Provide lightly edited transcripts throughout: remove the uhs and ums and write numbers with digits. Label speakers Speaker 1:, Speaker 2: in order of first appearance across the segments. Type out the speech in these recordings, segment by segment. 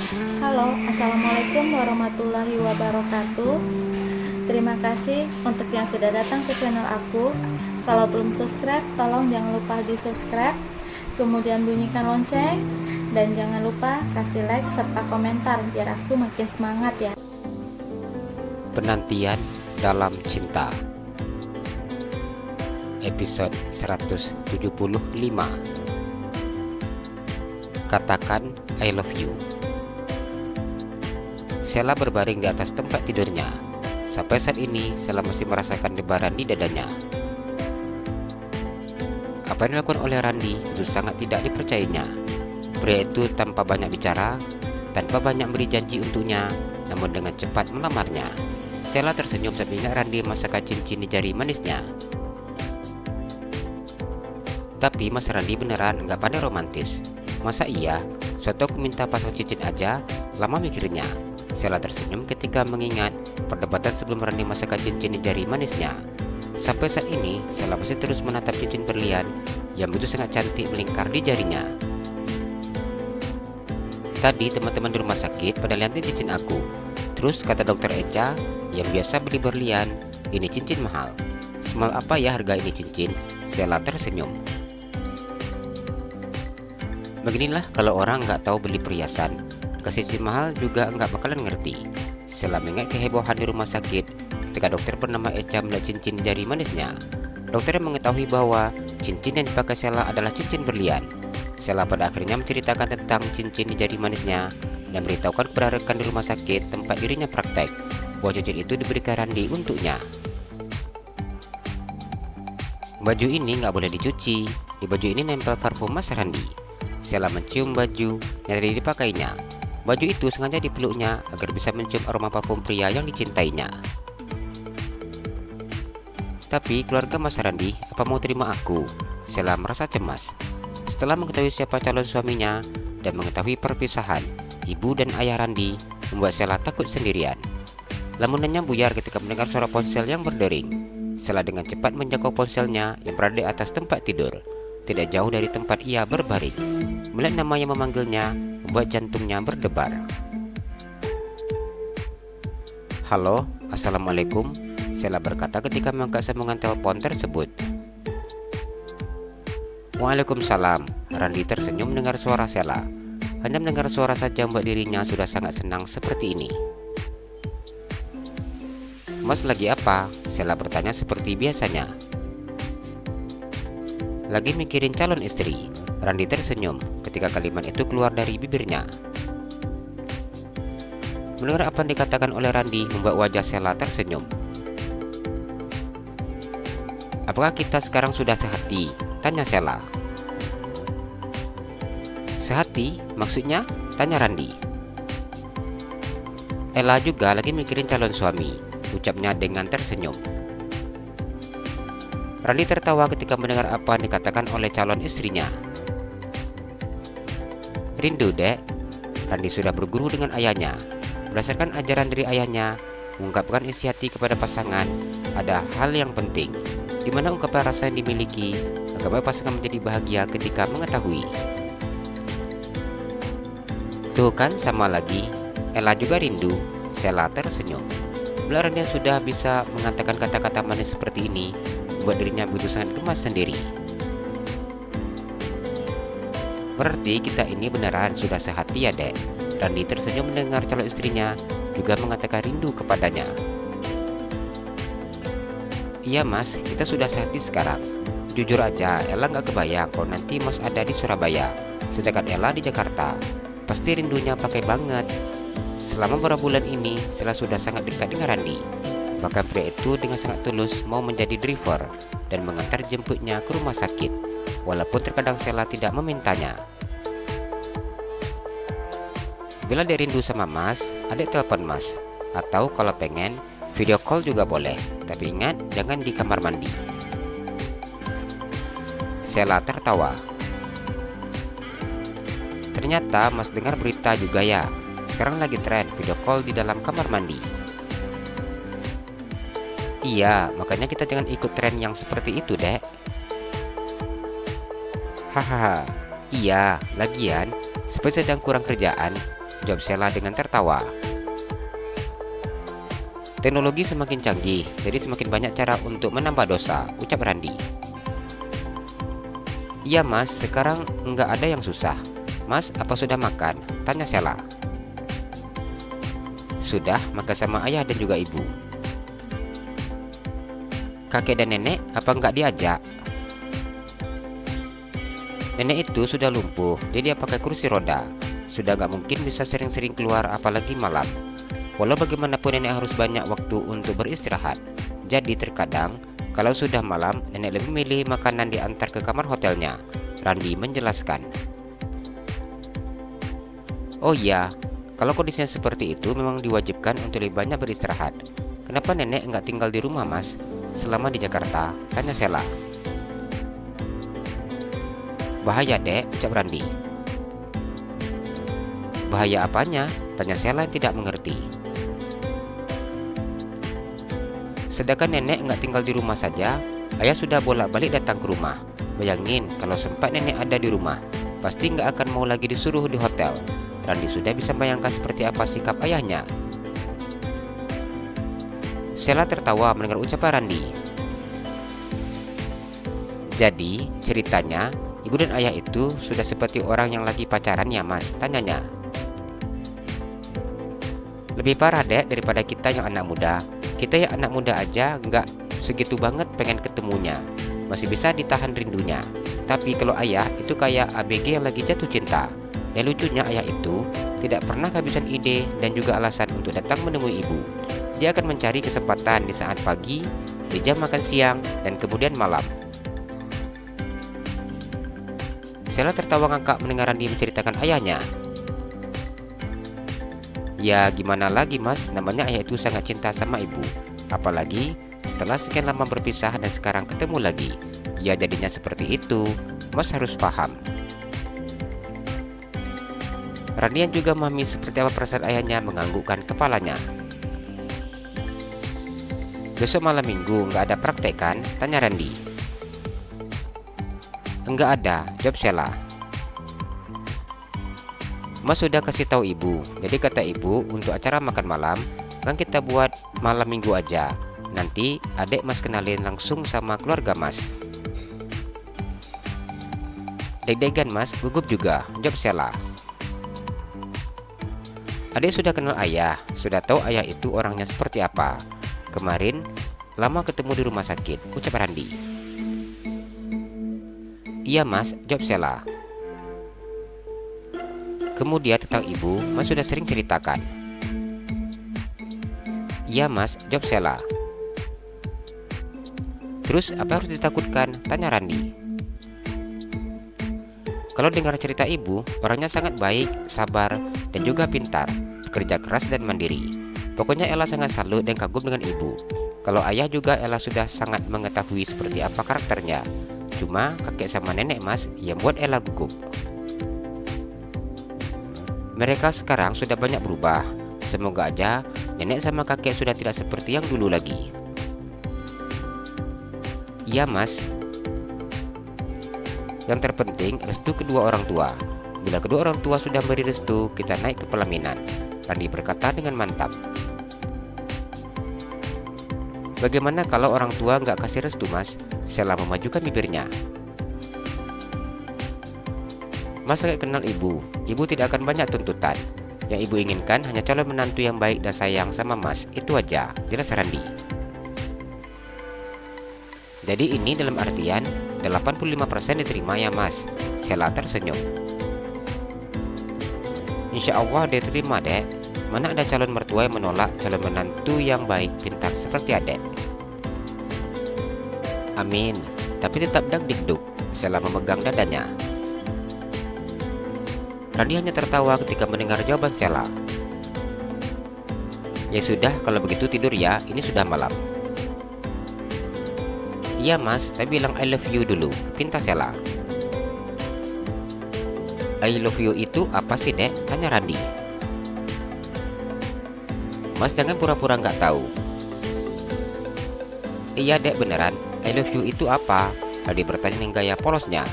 Speaker 1: Halo, Assalamualaikum warahmatullahi wabarakatuh. Terima kasih untuk yang sudah datang ke channel aku. Kalau belum subscribe, tolong jangan lupa di subscribe, kemudian bunyikan lonceng, dan jangan lupa kasih like serta komentar biar aku makin semangat ya.
Speaker 2: Penantian dalam cinta, episode 175. Katakan I love you. Sheila berbaring di atas tempat tidurnya. Sampai saat ini Sheila masih merasakan debaran di dadanya. Apa yang dilakukan oleh Randy itu sangat tidak dipercayainya. Pria itu tanpa banyak bicara, tanpa banyak beri janji untuknya, namun dengan cepat melamarnya. Sheila tersenyum saat mengingat Randy memasakkan cincin di jari manisnya. Tapi Mas Randy beneran nggak pandai romantis. Masa iya? Suatu aku minta pasang cincin aja, lama mikirnya. Sheila tersenyum ketika mengingat perdebatan sebelum Randy memasakkan cincin di jari manisnya. Sampai saat ini, Sheila masih terus menatap cincin berlian yang begitu sangat cantik melingkar di jarinya. Tadi teman-teman di rumah sakit pada liatin cincin aku. Terus kata dokter Echa yang biasa beli berlian, ini cincin mahal. Semahal apa ya harga ini cincin? Sheila tersenyum. Beginilah kalau orang nggak tahu beli perhiasan, kasih cincin mahal juga nggak bakalan ngerti. Sheila mengingat kehebohan di rumah sakit ketika dokter bernama Echa melihat cincin di jari manisnya. Dokter mengetahui bahwa cincin yang dipakai Sheila adalah cincin berlian. Sheila pada akhirnya menceritakan tentang cincin di jari manisnya dan beritahukan kepada rekan di rumah sakit tempat dirinya praktek bahwa cincin itu diberikan Randy untuknya. Baju ini nggak boleh dicuci. Di baju ini nempel parfum Mas Randy. Sheila mencium baju yang tadi dipakainya. Baju itu sengaja dipeluknya agar bisa mencium aroma parfum pria yang dicintainya. Tapi keluarga Mas Randy apa mau terima aku? Sheila merasa cemas. Setelah mengetahui siapa calon suaminya dan mengetahui perpisahan, ibu dan ayah Randy membuat Sheila takut sendirian. Lamunannya buyar ketika mendengar suara ponsel yang berdering. Sheila dengan cepat menjangkau ponselnya yang berada di atas tempat tidur, tidak jauh dari tempat ia berbaring. Melihat nama yang memanggilnya membuat jantungnya berdebar. Halo, Assalamualaikum, Sheila berkata ketika mengangkat sambungan telepon tersebut. Waalaikumsalam, Randy tersenyum mendengar suara Sheila. Hanya mendengar suara saja membuat dirinya sudah sangat senang seperti ini. Mas lagi apa? Sheila bertanya seperti biasanya. Lagi mikirin calon istri, Randy tersenyum ketika kalimat itu keluar dari bibirnya. Mendengar apa yang dikatakan oleh Randy membuat wajah Sheila tersenyum. Apakah kita sekarang sudah sehati? Tanya Sheila. Sehati? Maksudnya? Tanya Randy. Ella juga lagi mikirin calon suami, ucapnya dengan tersenyum. Randy tertawa ketika mendengar apa yang dikatakan oleh calon istrinya. Rindu, Dek. Randy sudah berguru dengan ayahnya. Berdasarkan ajaran dari ayahnya, mengungkapkan isi hati kepada pasangan ada hal yang penting, di mana ungkapan rasa yang dimiliki agar pasangan menjadi bahagia ketika mengetahui. Tuh kan sama lagi, Ella juga rindu. Sheila tersenyum. Bila Randy sudah bisa mengatakan kata-kata manis seperti ini, membuat dirinya begitu sangat gemas sendiri. Berarti kita ini beneran sudah sehati ya, Dek. Randy tersenyum mendengar calon istrinya juga mengatakan rindu kepadanya. Iya mas, kita sudah sehati sekarang. Jujur aja, Ella nggak kebayang kalau nanti mas ada di Surabaya, sedangkan Ella di Jakarta. Pasti rindunya pakai banget. Selama beberapa bulan ini, Sheila sudah sangat dekat dengan Randy. Bahkan pria itu dengan sangat tulus mau menjadi driver dan mengantar jemputnya ke rumah sakit, walaupun terkadang Sheila tidak memintanya. Bila dia rindu sama mas, adek telepon mas. Atau kalau pengen, video call juga boleh. Tapi ingat, jangan di kamar mandi. Sheila tertawa. Ternyata mas dengar berita juga ya. Sekarang lagi tren video call di dalam kamar mandi. Iya, makanya kita jangan ikut tren yang seperti itu, Dek. Hahaha, iya, lagian, seperti sedang kurang kerjaan, jawab Sheila dengan tertawa. Teknologi semakin canggih, jadi semakin banyak cara untuk menambah dosa, ucap Randi. Iya mas, sekarang nggak ada yang susah. Mas, apa sudah makan? Tanya Sheila. Sudah, makan sama ayah dan juga ibu. Kakek dan nenek, apa nggak diajak? Nenek itu sudah lumpuh, jadi dia pakai kursi roda. Sudah nggak mungkin bisa sering-sering keluar, apalagi malam. Walau bagaimanapun nenek harus banyak waktu untuk beristirahat. Jadi terkadang kalau sudah malam, nenek lebih memilih makanan diantar ke kamar hotelnya. Randi menjelaskan. Oh iya, kalau kondisinya seperti itu memang diwajibkan untuk lebih banyak beristirahat. Kenapa nenek nggak tinggal di rumah mas selama di Jakarta? Tanya Sheila. Bahaya dek, ucap Randi. Bahaya apanya? Tanya Sheila yang tidak mengerti. Sedangkan nenek nggak tinggal di rumah saja, ayah sudah bolak-balik datang ke rumah. Bayangin kalau sempat nenek ada di rumah, pasti nggak akan mau lagi disuruh di hotel. Randi sudah bisa bayangkan seperti apa sikap ayahnya. Sheila tertawa mendengar ucapan Randi. Jadi ceritanya, ibu dan ayah itu sudah seperti orang yang lagi pacaran ya mas? Tanyanya. Lebih parah dek daripada kita yang anak muda. Kita yang anak muda aja nggak segitu banget pengen ketemunya. Masih bisa ditahan rindunya. Tapi kalau ayah itu kayak ABG yang lagi jatuh cinta. Yang lucunya ayah itu tidak pernah kehabisan ide dan juga alasan untuk datang menemui ibu. Dia akan mencari kesempatan di saat pagi, di jam makan siang, dan kemudian malam. Sheila tertawa ngakak mendengar Randi menceritakan ayahnya. Ya gimana lagi mas, namanya ayah itu sangat cinta sama ibu. Apalagi setelah sekian lama berpisah dan sekarang ketemu lagi. Ya jadinya seperti itu, mas harus paham. Randi yang juga memahami seperti apa perasaan ayahnya menganggukkan kepalanya. Besok malam minggu nggak ada praktek kan? Tanya Randi. Enggak ada, jawab Sheila. Mas sudah kasih tahu ibu, jadi kata ibu untuk acara makan malam kan kita buat malam minggu aja. Nanti adek mas kenalin langsung sama keluarga mas. Deg-degan mas, gugup juga, jawab Sheila. Adek sudah kenal ayah, sudah tahu ayah itu orangnya seperti apa. Kemarin lama ketemu di rumah sakit, ucap Randi. Iya mas, jawab Sheila. Kemudian tentang ibu, mas sudah sering ceritakan. Iya mas, jawab Sheila. Terus apa harus ditakutkan? Tanya Randi. Kalau dengar cerita ibu, orangnya sangat baik, sabar, dan juga pintar, kerja keras dan mandiri. Pokoknya Ella sangat salut dan kagum dengan ibu. Kalau ayah juga Ella sudah sangat mengetahui seperti apa karakternya. Cuma kakek sama nenek mas yang buat Ella gugup. Mereka sekarang sudah banyak berubah. Semoga aja nenek sama kakek sudah tidak seperti yang dulu lagi. Iya mas. Yang terpenting restu kedua orang tua. Bila kedua orang tua sudah beri restu, kita naik ke pelaminan. Randi berkata dengan mantap. Bagaimana kalau orang tua nggak kasih restu mas? Sheila memajukan bibirnya. Mas sangat kenal ibu. Ibu tidak akan banyak tuntutan. Yang ibu inginkan hanya calon menantu yang baik dan sayang sama mas. Itu aja, jelas Randi. Jadi ini dalam artian 85% diterima ya mas. Sheila tersenyum. Insya Allah diterima dek. Mana ada calon mertua yang menolak calon menantu yang baik pintar seperti adek. Amin. Tapi tetap dagdikduk. Sheila memegang dadanya. Randi hanya tertawa ketika mendengar jawaban Sheila. Ya sudah, kalau begitu tidur ya, ini sudah malam. Iya mas, tapi bilang I love you dulu, pinta Sheila. I love you itu apa sih dek? Tanya Randi. Mas jangan pura-pura nggak tahu. Iya dek beneran, I love you itu apa? Randi bertanya dengan gaya polosnya.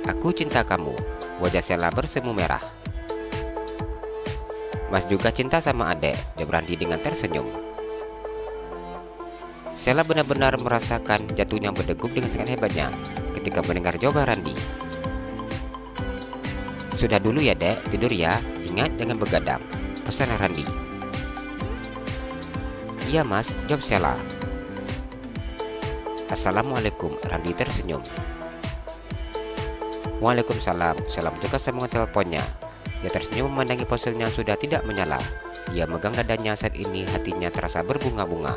Speaker 2: Aku cinta kamu. Wajah Sheila bersemu merah. Mas juga cinta sama adek, jawab Randi dengan tersenyum. Sheila benar-benar merasakan jantungnya berdegup dengan sangat hebatnya ketika mendengar jawaban Randi. Sudah dulu ya dek, tidur ya, ingat jangan begadang, pesan Randi. Iya mas, jawab Sheila. Assalamualaikum, Randi tersenyum. Waalaikumsalam, Sheila mencegah sambungan teleponnya. Dia tersenyum memandangi ponselnya yang sudah tidak menyala. Ia megang dadanya saat ini, hatinya terasa berbunga-bunga.